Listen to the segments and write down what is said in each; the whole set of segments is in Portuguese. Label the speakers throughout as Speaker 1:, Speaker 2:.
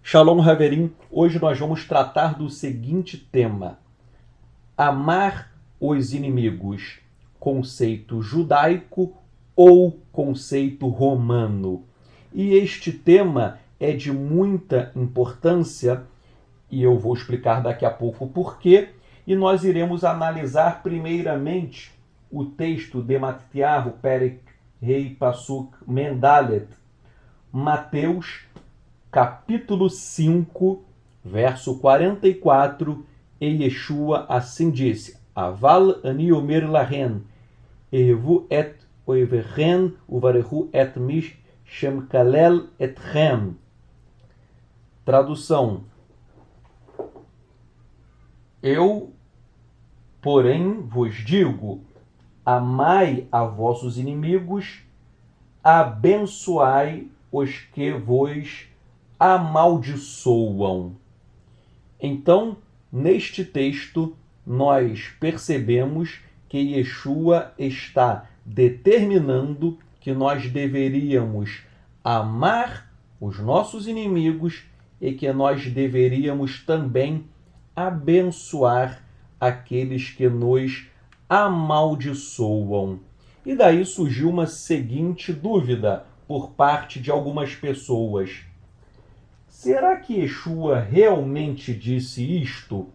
Speaker 1: Shalom Haverim, hoje nós vamos tratar do seguinte tema: amar os inimigos, conceito judaico ou conceito romano. E este tema é de muita importância e eu vou explicar daqui a pouco o porquê, e nós iremos analisar primeiramente o texto de Mattiahu, Perek Rei Pasuk Mendalet, Mateus, capítulo 5, verso 44, e Yeshua assim disse: Aval ani omer lahen, erevu et oiverchen, uvarehu et mish shemkalel etchem. Tradução: eu, porém, vos digo, amai a vossos inimigos, abençoai os que vos amaldiçoam. Então, neste texto, nós percebemos que Yeshua está determinando que nós deveríamos amar os nossos inimigos e que nós deveríamos também abençoar aqueles que nos amaldiçoam. E daí surgiu uma seguinte dúvida por parte de algumas pessoas: será que Yeshua realmente disse isto?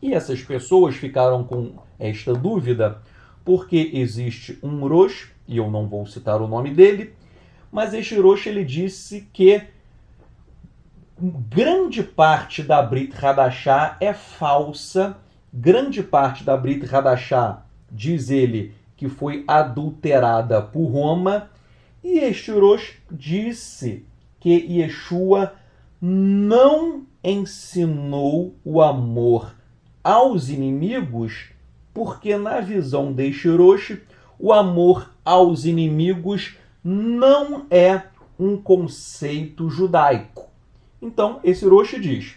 Speaker 1: E essas pessoas ficaram com esta dúvida porque existe um Rosh, e eu não vou citar o nome dele, mas este Rosh ele disse que grande parte da Brit Hadashah é falsa, grande parte da Brit Hadashah, diz ele, que foi adulterada por Roma, e este Rosh disse que Yeshua não ensinou o amor aos inimigos, porque na visão deste Rosh, o amor aos inimigos não é um conceito judaico. Então, esse Rosh diz: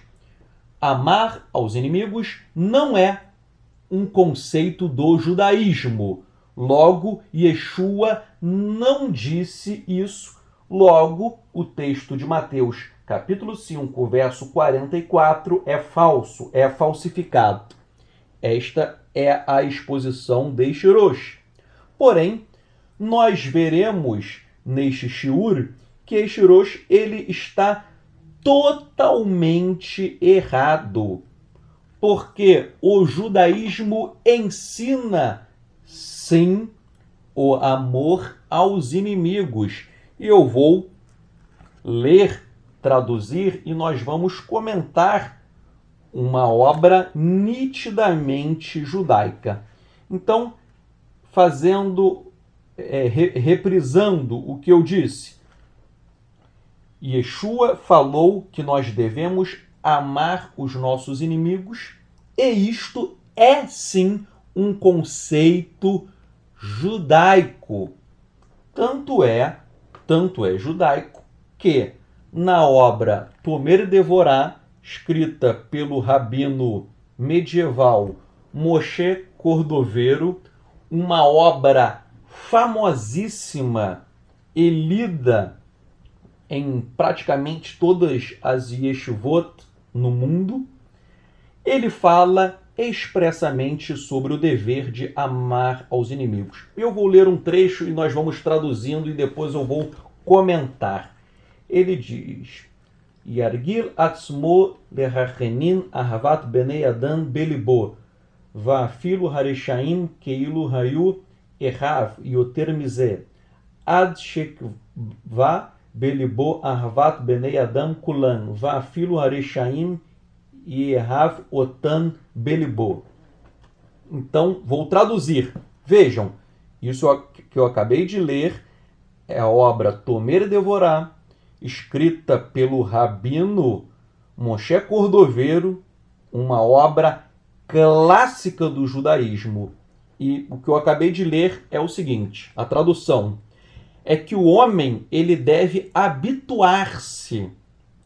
Speaker 1: amar aos inimigos não é um conceito do judaísmo. Logo, Yeshua não disse isso. Logo, o texto de Mateus, capítulo 5, verso 44, é falso, é falsificado. Esta é a exposição deste Rosh. Porém, nós veremos neste shiur que este Rosh ele está totalmente errado, porque o judaísmo ensina, sim, o amor aos inimigos. E eu vou ler, traduzir, e nós vamos comentar uma obra nitidamente judaica. Então, reprisando o que eu disse, Yeshua falou que nós devemos amar os nossos inimigos, e isto é sim um conceito judaico. Tanto é judaico que na obra Tomer e Devorá, escrita pelo rabino medieval Moshe Cordovero, uma obra famosíssima e lida em praticamente todas as yeshivot no mundo, ele fala expressamente sobre o dever de amar aos inimigos. Eu vou ler um trecho e nós vamos traduzindo e depois eu vou comentar. Ele diz: Yargil atzmo lehachenin ahavat benei adam belibo, va'afilu hareshaim keilu hayu echav yoter mizeh, ad shekva belibo ahavat benei adam kulan, va'afilu hareshaim yehav otan belibo. Então, vou traduzir. Vejam, isso que eu acabei de ler é a obra Tomer e Devorá, escrita pelo rabino Moshe Cordovero, uma obra clássica do judaísmo. E o que eu acabei de ler é o seguinte: a tradução é que o homem ele deve habituar-se,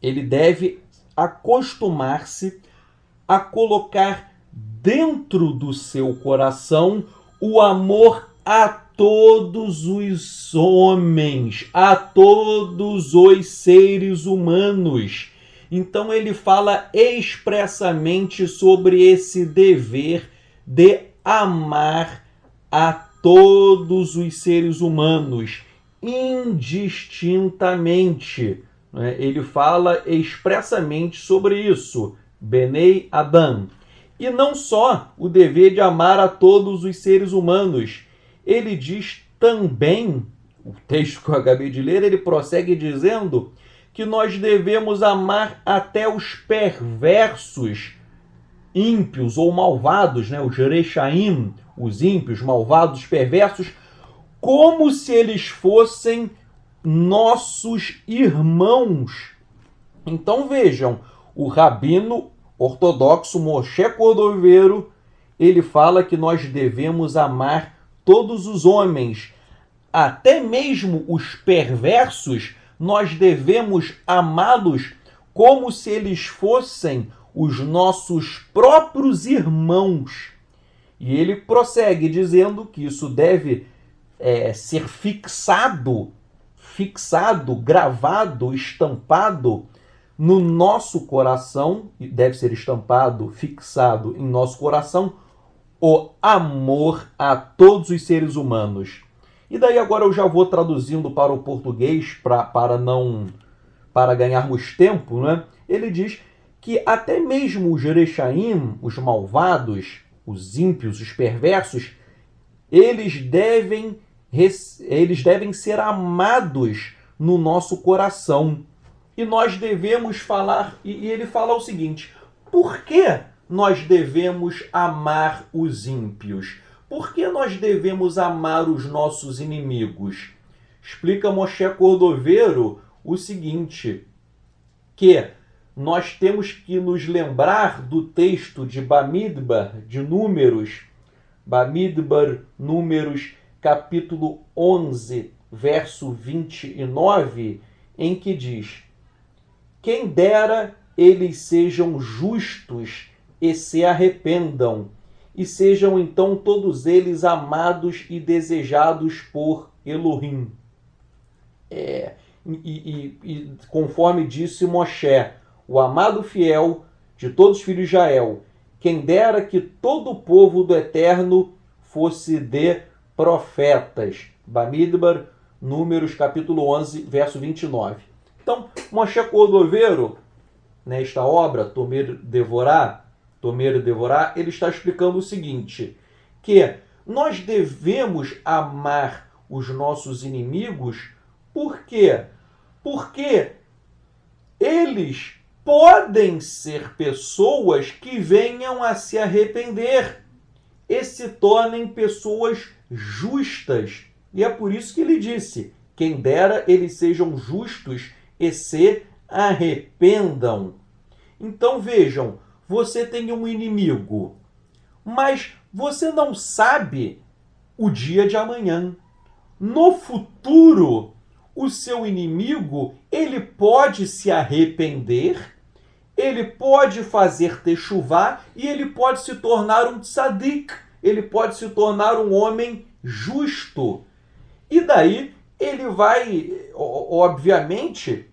Speaker 1: ele deve acostumar-se a colocar dentro do seu coração o amor a todos os homens, a todos os seres humanos. Então ele fala expressamente sobre esse dever de amar a todos os seres humanos, indistintamente. Ele fala expressamente sobre isso, Benei Adam. E não só o dever de amar a todos os seres humanos, ele diz também, o texto que eu acabei de ler, ele prossegue dizendo que nós devemos amar até os perversos, ímpios ou malvados, os Rechaim, os ímpios, malvados, perversos, como se eles fossem nossos irmãos. Então vejam, o rabino ortodoxo Moshe Cordovero, ele fala que nós devemos amar todos os homens, até mesmo os perversos, nós devemos amá-los como se eles fossem os nossos próprios irmãos. E ele prossegue dizendo que isso deve ser fixado, gravado, estampado no nosso coração, e deve ser estampado, fixado em nosso coração, o amor a todos os seres humanos. E daí agora eu já vou traduzindo para o português para ganharmos tempo, Ele diz que até mesmo os Rechaim, os malvados, os ímpios, os perversos, eles devem ser amados no nosso coração. E nós devemos falar, e ele fala o seguinte: por que nós devemos amar os ímpios? Por que nós devemos amar os nossos inimigos? Explica Moshe Cordovero o seguinte, que nós temos que nos lembrar do texto de Bamidbar, de Números, Bamidbar, Números, capítulo 11, verso 29, em que diz: quem dera eles sejam justos e se arrependam, e sejam então todos eles amados e desejados por Elohim. Conforme disse Moshe, o amado fiel de todos os filhos de Israel, quem dera que todo o povo do Eterno fosse de profetas. Bamidbar, Números, capítulo 11, verso 29. Então, Moshe Cordovero, nesta obra, Tomer e Devorá, ele está explicando o seguinte, que nós devemos amar os nossos inimigos, por quê? Porque eles podem ser pessoas que venham a se arrepender e se tornem pessoas justas. E é por isso que ele disse, quem dera eles sejam justos e se arrependam. Então vejam, você tem um inimigo, mas você não sabe o dia de amanhã. No futuro, o seu inimigo, ele pode se arrepender, ele pode fazer techuvá e ele pode se tornar um tzadik, ele pode se tornar um homem justo. E daí ele vai, obviamente,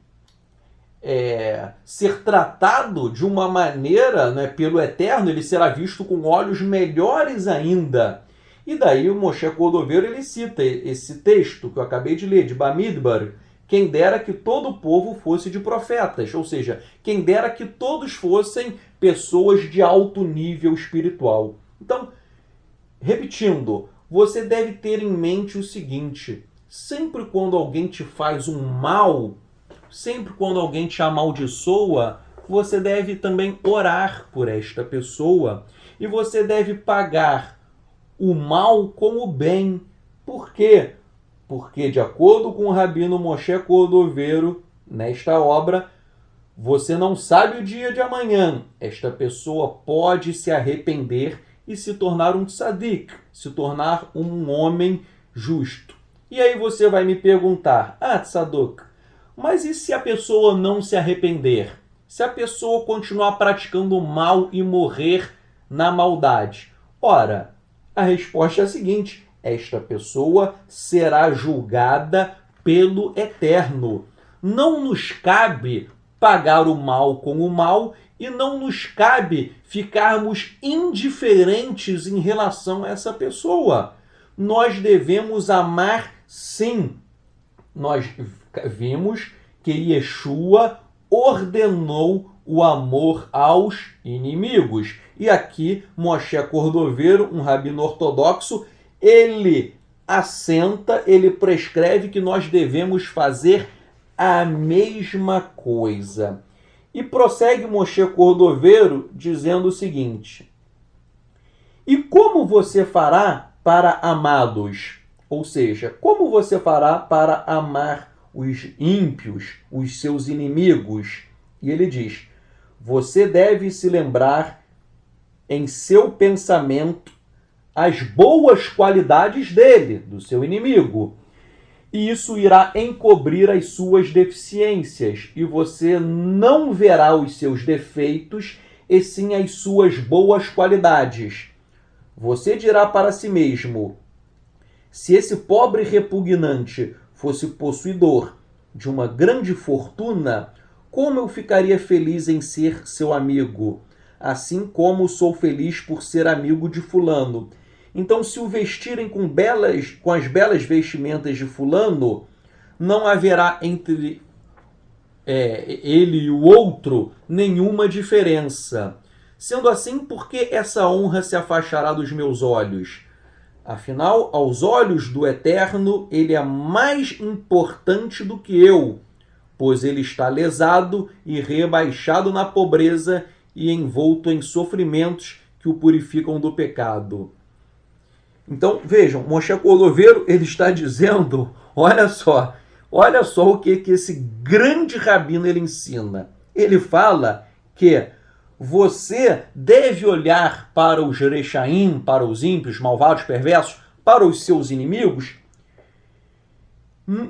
Speaker 1: ser tratado de uma maneira, pelo Eterno, ele será visto com olhos melhores ainda. E daí o Moshe Cordovero, ele cita esse texto que eu acabei de ler, de Bamidbar, quem dera que todo o povo fosse de profetas, ou seja, quem dera que todos fossem pessoas de alto nível espiritual. Então, repetindo, você deve ter em mente o seguinte, sempre quando alguém te faz um mal, sempre quando alguém te amaldiçoa, você deve também orar por esta pessoa e você deve pagar o mal com o bem. Por quê? Porque, de acordo com o rabino Moshe Cordovero, nesta obra, você não sabe o dia de amanhã. Esta pessoa pode se arrepender e se tornar um tzadik, se tornar um homem justo. E aí você vai me perguntar, tzadok, mas e se a pessoa não se arrepender? Se a pessoa continuar praticando o mal e morrer na maldade? Ora, a resposta é a seguinte, esta pessoa será julgada pelo Eterno. Não nos cabe pagar o mal com o mal e não nos cabe ficarmos indiferentes em relação a essa pessoa. Nós devemos amar sim. Nós vimos que Yeshua ordenou o amor aos inimigos. E aqui, Moshe Cordoveiro, um rabino ortodoxo, ele assenta, ele prescreve que nós devemos fazer a mesma coisa. E prossegue Moshe Cordoveiro dizendo o seguinte: e como você fará para amá-los? Ou seja, como você fará para amar os ímpios, os seus inimigos? E ele diz: você deve se lembrar em seu pensamento as boas qualidades dele, do seu inimigo. E isso irá encobrir as suas deficiências, e você não verá os seus defeitos, e sim as suas boas qualidades. Você dirá para si mesmo: se esse pobre repugnante fosse possuidor de uma grande fortuna, como eu ficaria feliz em ser seu amigo, assim como sou feliz por ser amigo de fulano. Então, se o vestirem com as belas vestimentas de fulano, não haverá entre ele e o outro nenhuma diferença. Sendo assim, por que essa honra se afastará dos meus olhos? Afinal, aos olhos do Eterno, ele é mais importante do que eu, pois ele está lesado e rebaixado na pobreza e envolto em sofrimentos que o purificam do pecado. Então, vejam, Moshe Cordoveiro, ele está dizendo, olha só o que esse grande rabino ele ensina. Ele fala que você deve olhar para os Rechaim, para os ímpios, malvados, perversos, para os seus inimigos.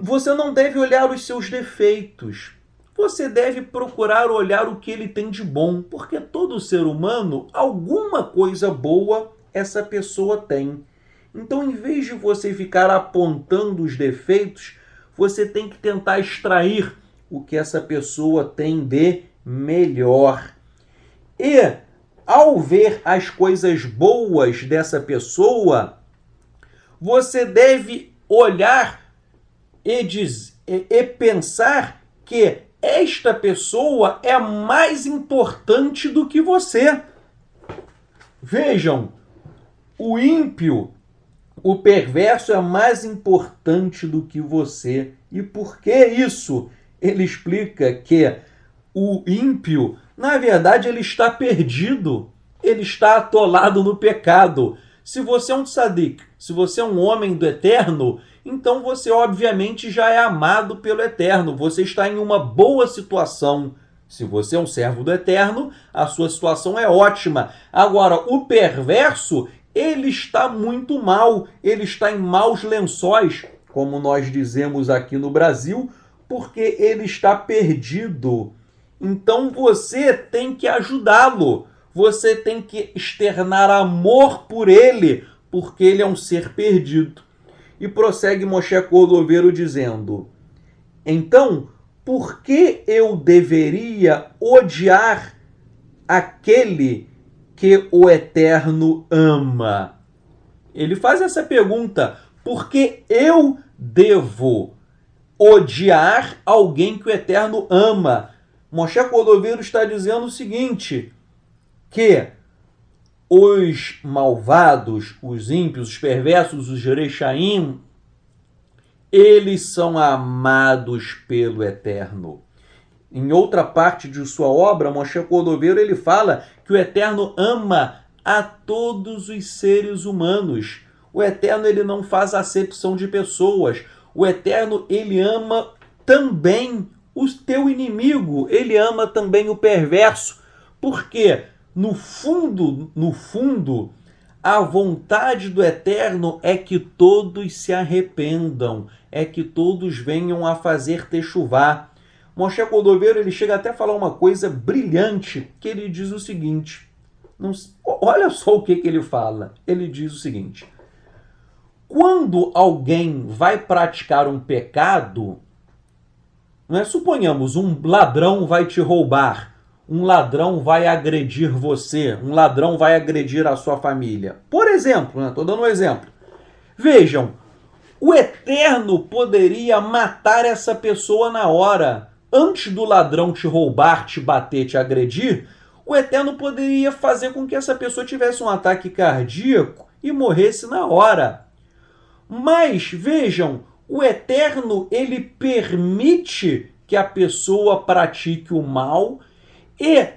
Speaker 1: Você não deve olhar os seus defeitos. Você deve procurar olhar o que ele tem de bom, porque todo ser humano, alguma coisa boa essa pessoa tem. Então, em vez de você ficar apontando os defeitos, você tem que tentar extrair o que essa pessoa tem de melhor. E, ao ver as coisas boas dessa pessoa, você deve olhar e pensar que esta pessoa é mais importante do que você. Vejam, o ímpio, o perverso é mais importante do que você. E por que isso? Ele explica que o ímpio, na verdade, ele está perdido. Ele está atolado no pecado. Se você é um tzadik, se você é um homem do Eterno, então você obviamente já é amado pelo Eterno. Você está em uma boa situação. Se você é um servo do Eterno, a sua situação é ótima. Agora, o perverso, ele está muito mal, ele está em maus lençóis, como nós dizemos aqui no Brasil, porque ele está perdido. Então você tem que ajudá-lo, você tem que externar amor por ele, porque ele é um ser perdido. E prossegue Moshe Cordoveiro dizendo: então, por que eu deveria odiar aquele que o Eterno ama? Ele faz essa pergunta: por que eu devo odiar alguém que o Eterno ama? Moshe Cordoveiro está dizendo o seguinte, que os malvados, os ímpios, os perversos, os Rechaim, eles são amados pelo Eterno. Em outra parte de sua obra, Moshe Cordoveiro, ele fala que o Eterno ama a todos os seres humanos. O Eterno, ele não faz acepção de pessoas. O Eterno, ele ama também o teu inimigo. Ele ama também o perverso. Porque, no fundo, a vontade do Eterno é que todos se arrependam, é que todos venham a fazer techuvá. Moshe Cordoveiro, ele chega até a falar uma coisa brilhante, que ele diz o seguinte, olha só o que ele fala, ele diz o seguinte: quando alguém vai praticar um pecado, Não é? Suponhamos, um ladrão vai te roubar, um ladrão vai agredir você, um ladrão vai agredir a sua família. Por exemplo, estou dando um exemplo. Vejam, o Eterno poderia matar essa pessoa na hora. Antes do ladrão te roubar, te bater, te agredir, o Eterno poderia fazer com que essa pessoa tivesse um ataque cardíaco e morresse na hora. Mas, vejam, o Eterno, ele permite que a pessoa pratique o mal e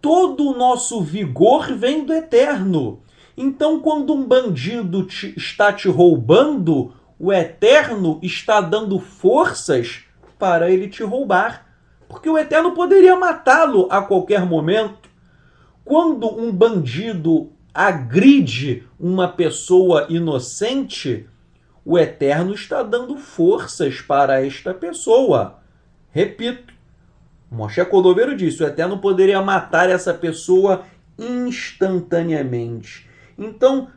Speaker 1: todo o nosso vigor vem do Eterno. Então, quando um bandido está te roubando, o Eterno está dando forças para ele te roubar. Porque o Eterno poderia matá-lo a qualquer momento. Quando um bandido agride uma pessoa inocente, o Eterno está dando forças para esta pessoa. Repito, Moshe Cordovero disse, o Eterno poderia matar essa pessoa instantaneamente. Então,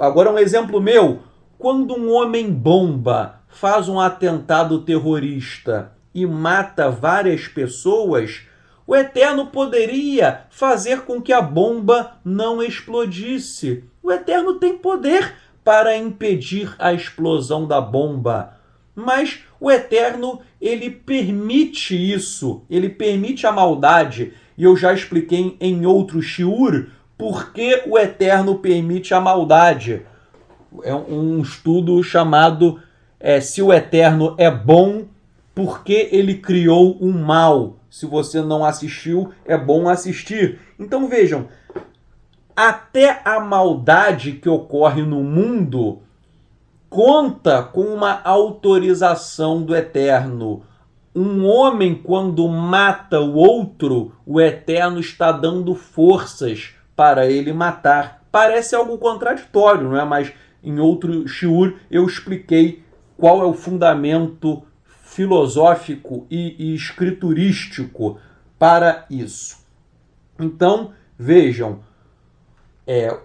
Speaker 1: agora um exemplo meu, quando um homem-bomba faz um atentado terrorista e mata várias pessoas, o Eterno poderia fazer com que a bomba não explodisse. O Eterno tem poder para impedir a explosão da bomba. Mas o Eterno, ele permite isso, ele permite a maldade. E eu já expliquei em outro shiur por que o Eterno permite a maldade. É um estudo chamado Se o Eterno é bom, por que ele criou o mal? Se você não assistiu, é bom assistir. Então vejam, até a maldade que ocorre no mundo conta com uma autorização do Eterno. Um homem, quando mata o outro, o Eterno está dando forças para ele matar. Parece algo contraditório, não é? Mas em outro shiur eu expliquei qual é o fundamento filosófico e escriturístico para isso. Então, vejam,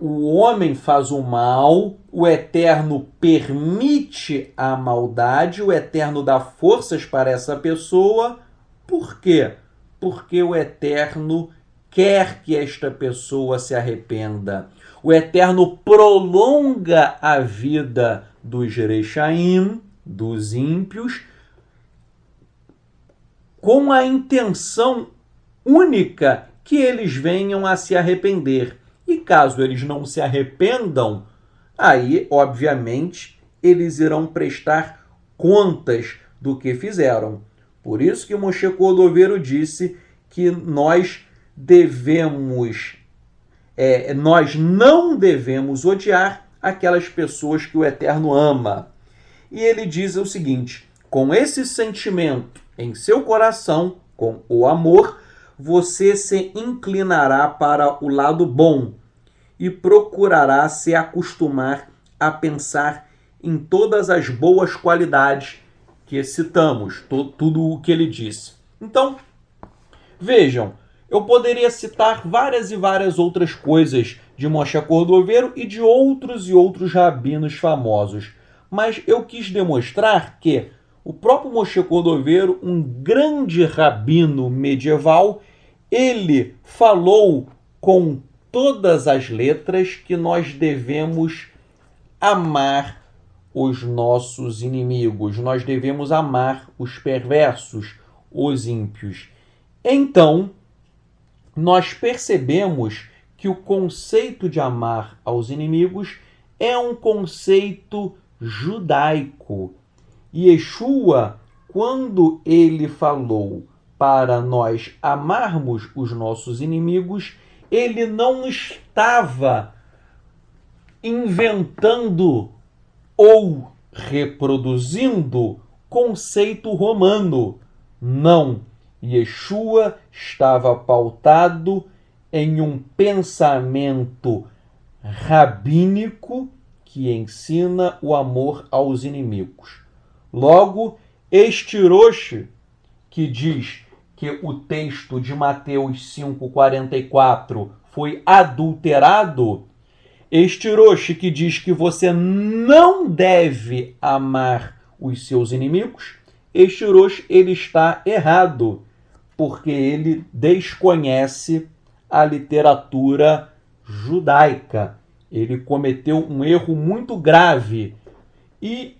Speaker 1: o homem faz o mal, o Eterno permite a maldade, o Eterno dá forças para essa pessoa. Por quê? Porque o Eterno quer que esta pessoa se arrependa. O Eterno prolonga a vida dos Rechaim, dos ímpios, com a intenção única que eles venham a se arrepender. E caso eles não se arrependam, aí, obviamente, eles irão prestar contas do que fizeram. Por isso que Moshe Cordovero disse que nós não devemos odiar aquelas pessoas que o Eterno ama. E ele diz o seguinte: com esse sentimento em seu coração, com o amor, você se inclinará para o lado bom e procurará se acostumar a pensar em todas as boas qualidades que citamos, tudo o que ele disse. Então, vejam, eu poderia citar várias e várias outras coisas de Moshe Cordovero e de outros e outros rabinos famosos, mas eu quis demonstrar que o próprio Moshe Cordovero, um grande rabino medieval, ele falou com todas as letras que nós devemos amar os nossos inimigos, nós devemos amar os perversos, os ímpios. Então, nós percebemos que o conceito de amar aos inimigos é um conceito judaico. E Yeshua, quando ele falou para nós amarmos os nossos inimigos, ele não estava inventando ou reproduzindo conceito romano. Não. Yeshua estava pautado em um pensamento rabínico que ensina o amor aos inimigos. Logo, este Rosh, que diz que o texto de Mateus 5,44 foi adulterado, este Rosh que diz que você não deve amar os seus inimigos, este Rosh ele está errado, porque ele desconhece a literatura judaica. Ele cometeu um erro muito grave. E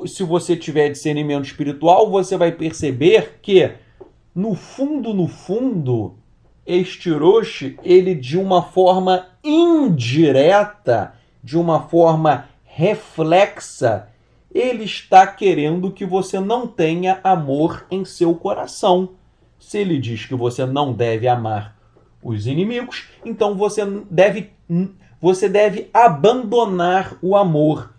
Speaker 1: se você tiver discernimento espiritual, você vai perceber que, no fundo, este Rosh, ele de uma forma indireta, de uma forma reflexa, ele está querendo que você não tenha amor em seu coração. Se ele diz que você não deve amar os inimigos, então você deve abandonar o amor.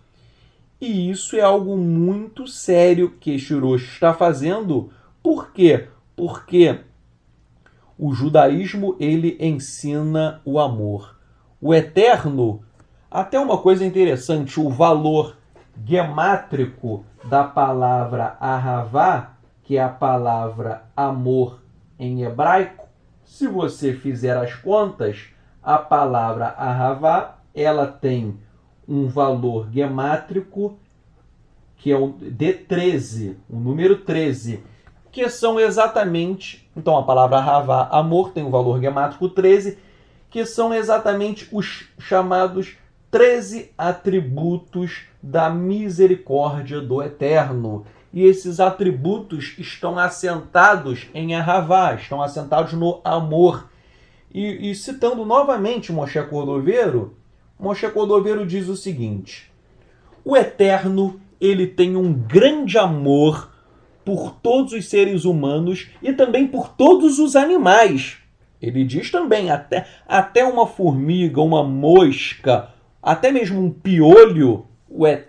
Speaker 1: E isso é algo muito sério que este Rosh está fazendo. Por quê? Porque o judaísmo ele ensina o amor. O eterno, até uma coisa interessante, o valor gemátrico da palavra ahavá, que é a palavra amor em hebraico, se você fizer as contas, a palavra ahavá, ela tem um valor gemátrico que é de 13, o número 13, que são exatamente, então a palavra ahavá, amor, tem um valor gemátrico 13, que são exatamente os chamados 13 atributos da misericórdia do Eterno. E esses atributos estão assentados em ahavá, estão assentados no amor. E citando novamente Moshe Cordoveiro diz o seguinte: o Eterno ele tem um grande amor por todos os seres humanos e também por todos os animais. Ele diz também, até uma formiga, uma mosca, até mesmo um piolho,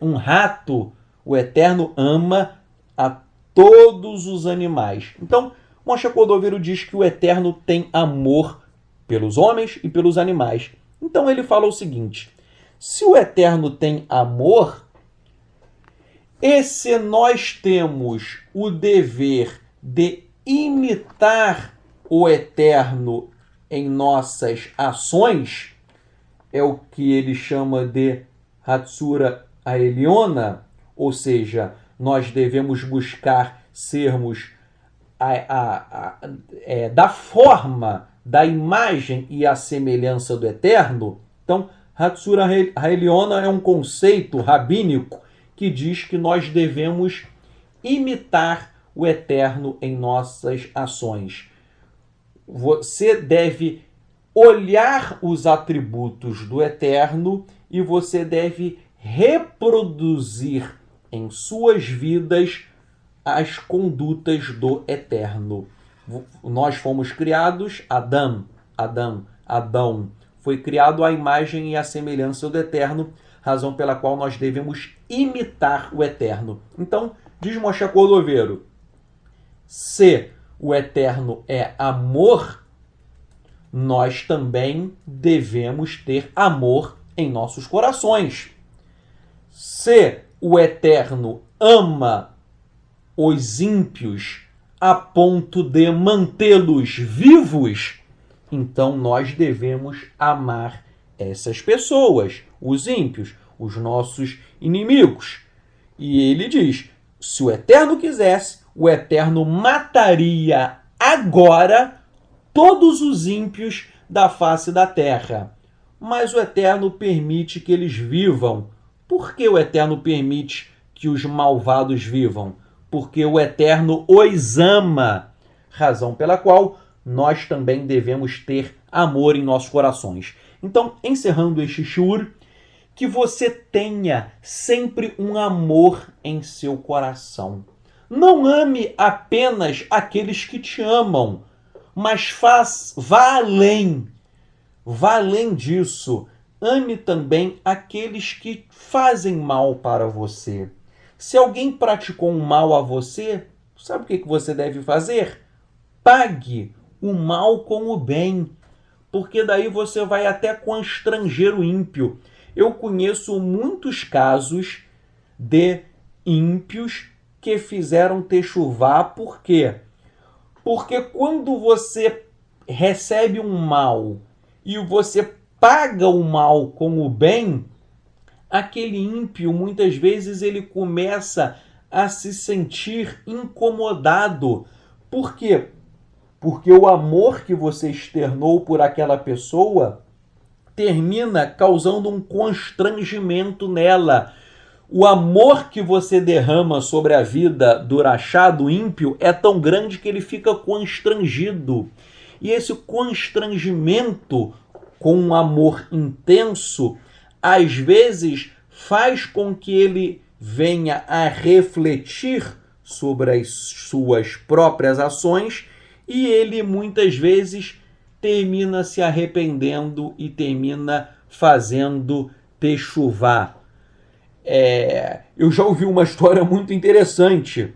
Speaker 1: um rato, o Eterno ama a todos os animais. Então, Moshe Cordoveiro diz que o Eterno tem amor pelos homens e pelos animais. Então ele fala o seguinte: se o Eterno tem amor, e se nós temos o dever de imitar o Eterno em nossas ações, é o que ele chama de Hatsura Aeliona, ou seja, nós devemos buscar sermos da forma, da imagem e a semelhança do Eterno. Então, Hatsura Aeliona é um conceito rabínico que diz que nós devemos imitar o Eterno em nossas ações. Você deve olhar os atributos do Eterno e você deve reproduzir em suas vidas as condutas do Eterno. Nós fomos criados, Adão foi criado à imagem e à semelhança do Eterno, razão pela qual nós devemos imitar o Eterno. Então, diz Moshe Cordoveiro, se o Eterno é amor, nós também devemos ter amor em nossos corações. Se o Eterno ama os ímpios a ponto de mantê-los vivos, então nós devemos amar essas pessoas, os ímpios, os nossos inimigos. E ele diz, se o Eterno quisesse, o Eterno mataria agora todos os ímpios da face da terra. Mas o Eterno permite que eles vivam. Por que o Eterno permite que os malvados vivam? Porque o Eterno os ama, razão pela qual nós também devemos ter amor em nossos corações. Então, encerrando este shiur, que você tenha sempre um amor em seu coração. Não ame apenas aqueles que te amam, mas vá além. Vá além disso. Ame também aqueles que fazem mal para você. Se alguém praticou um mal a você, sabe o que você deve fazer? Pague o mal com o bem, porque daí você vai até constranger o ímpio. Eu conheço muitos casos de ímpios que fizeram techuvá. Por quê? Porque quando você recebe um mal e você paga o mal com o bem, aquele ímpio, muitas vezes, ele começa a se sentir incomodado. Por quê? Porque o amor que você externou por aquela pessoa termina causando um constrangimento nela. O amor que você derrama sobre a vida do rachá, do ímpio, é tão grande que ele fica constrangido. E esse constrangimento com um amor intenso, às vezes faz com que ele venha a refletir sobre as suas próprias ações e ele muitas vezes termina se arrependendo e termina fazendo techuvá. Eu já ouvi uma história muito interessante.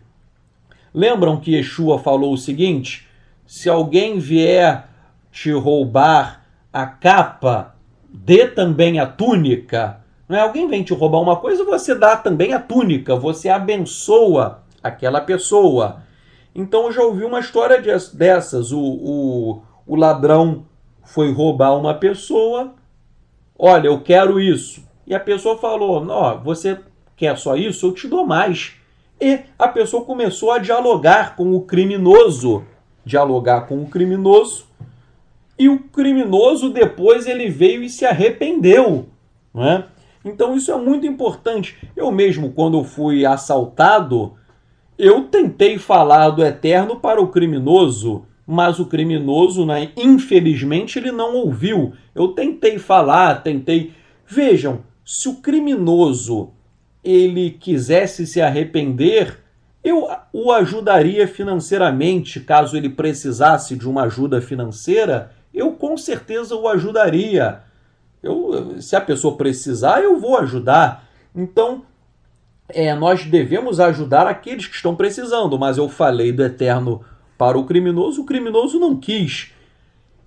Speaker 1: Lembram que Yeshua falou o seguinte: se alguém vier te roubar a capa, dê também a túnica. Não é? Alguém vem te roubar uma coisa, você dá também a túnica, você abençoa aquela pessoa. Então eu já ouvi uma história dessas. O ladrão foi roubar uma pessoa. Olha, eu quero isso. E a pessoa falou: não, você quer só isso? Eu te dou mais. E a pessoa começou a dialogar com o criminoso. E o criminoso depois ele veio e se arrependeu. Não é? Então isso é muito importante. Eu mesmo, quando eu fui assaltado, eu tentei falar do eterno para o criminoso, mas o criminoso, né, infelizmente, ele não ouviu. Eu tentei falar, Vejam, se o criminoso ele quisesse se arrepender, eu o ajudaria financeiramente. Caso ele precisasse de uma ajuda financeira, eu com certeza o ajudaria. Se a pessoa precisar, eu vou ajudar. Então, nós devemos ajudar aqueles que estão precisando, mas eu falei do eterno para o criminoso não quis.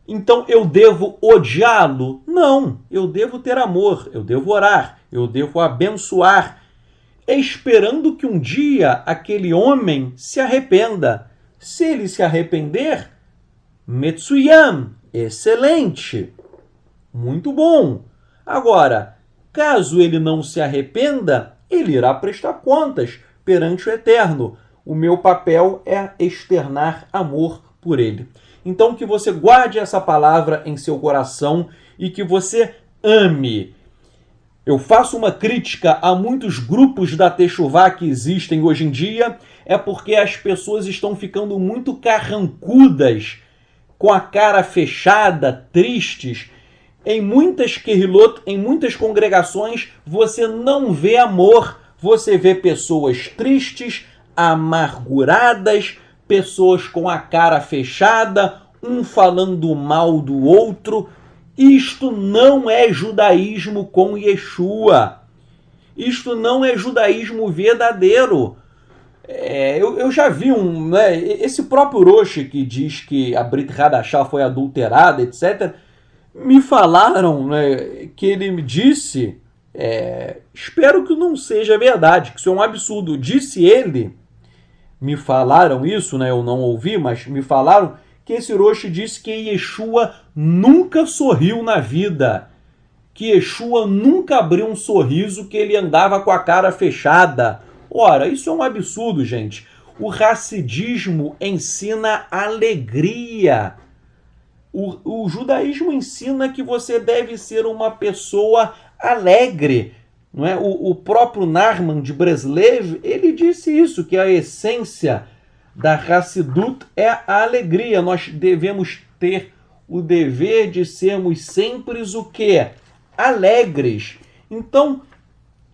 Speaker 1: Então eu devo odiá-lo? Não, eu devo ter amor, eu devo orar, eu devo abençoar, esperando que um dia aquele homem se arrependa. Se ele se arrepender, Metsuyam, excelente, muito bom. Agora, caso ele não se arrependa, ele irá prestar contas perante o Eterno. O meu papel é externar amor por ele. Então que você guarde essa palavra em seu coração e que você ame. Eu faço uma crítica a muitos grupos da techuvá que existem hoje em dia, é porque as pessoas estão ficando muito carrancudas, com a cara fechada, tristes. Em muitas quehilot, em muitas congregações, você não vê amor, você vê pessoas tristes, amarguradas, pessoas com a cara fechada, um falando mal do outro. Isto não é judaísmo com Yeshua. Isto não é judaísmo verdadeiro. Eu já vi esse próprio Rosh que diz que a Brit Hadashah foi adulterada, etc. Me falaram, né, que ele me disse, espero que não seja verdade, que isso é um absurdo. Disse ele, me falaram isso, né, eu não ouvi, mas me falaram que esse Rosh disse que Yeshua nunca sorriu na vida, que Yeshua nunca abriu um sorriso, que ele andava com a cara fechada. Ora, isso é um absurdo, gente. O Hassidismo ensina alegria. O judaísmo ensina que você deve ser uma pessoa alegre. Não é? O próprio Narman de Breslev, ele disse isso, que a essência da Hassidut é a alegria. Nós devemos ter o dever de sermos sempre o quê? Alegres. Então,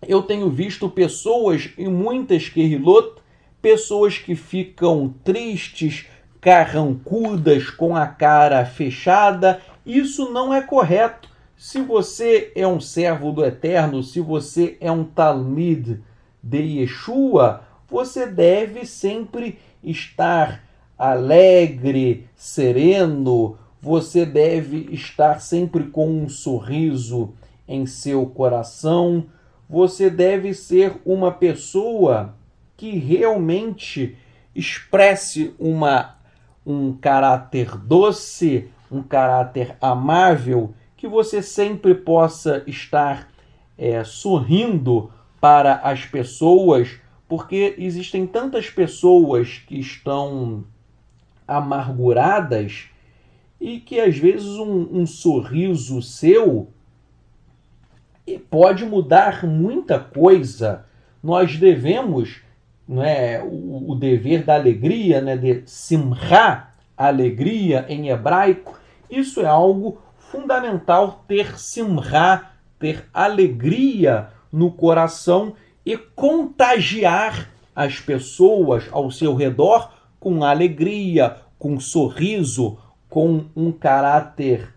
Speaker 1: eu tenho visto pessoas em muitas quehilot, pessoas que ficam tristes, carrancudas, com a cara fechada. Isso não é correto. Se você é um servo do Eterno, se você é um Talmid de Yeshua, você deve sempre estar alegre, sereno, você deve estar sempre com um sorriso em seu coração, você deve ser uma pessoa que realmente expresse um caráter doce, um caráter amável, que você sempre possa estar sorrindo para as pessoas, porque existem tantas pessoas que estão amarguradas e que às vezes um sorriso seu pode mudar muita coisa. Nós devemos, né, o dever da alegria, né, de simcha, alegria em hebraico, isso é algo fundamental, ter simcha, ter alegria no coração e contagiar as pessoas ao seu redor com alegria, com sorriso, com um caráter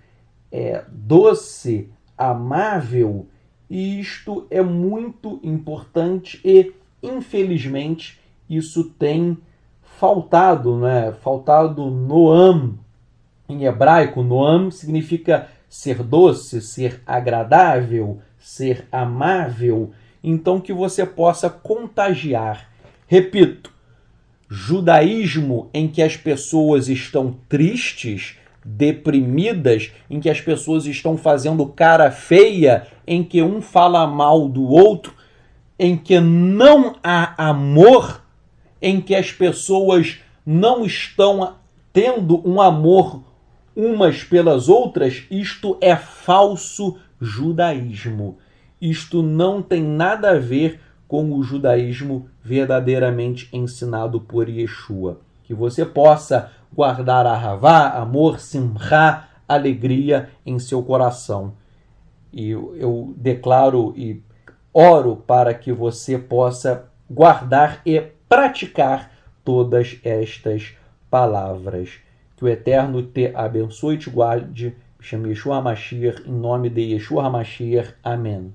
Speaker 1: doce, amável. E isto é muito importante e, infelizmente, isso tem faltado, né? Faltado noam. Em hebraico, noam significa ser doce, ser agradável, ser amável. Então, que você possa contagiar. Repito, judaísmo em que as pessoas estão tristes, deprimidas, em que as pessoas estão fazendo cara feia, em que um fala mal do outro, em que não há amor, em que as pessoas não estão tendo um amor umas pelas outras, isto é falso judaísmo. Isto não tem nada a ver com o judaísmo verdadeiramente ensinado por Yeshua. Que você possa guardar ahavá, amor, simcha, alegria em seu coração. E eu declaro e oro para que você possa guardar e praticar todas estas palavras. Que o Eterno te abençoe e te guarde. Me chamo Yeshua HaMashiach, em nome de Yeshua HaMashiach. Amém.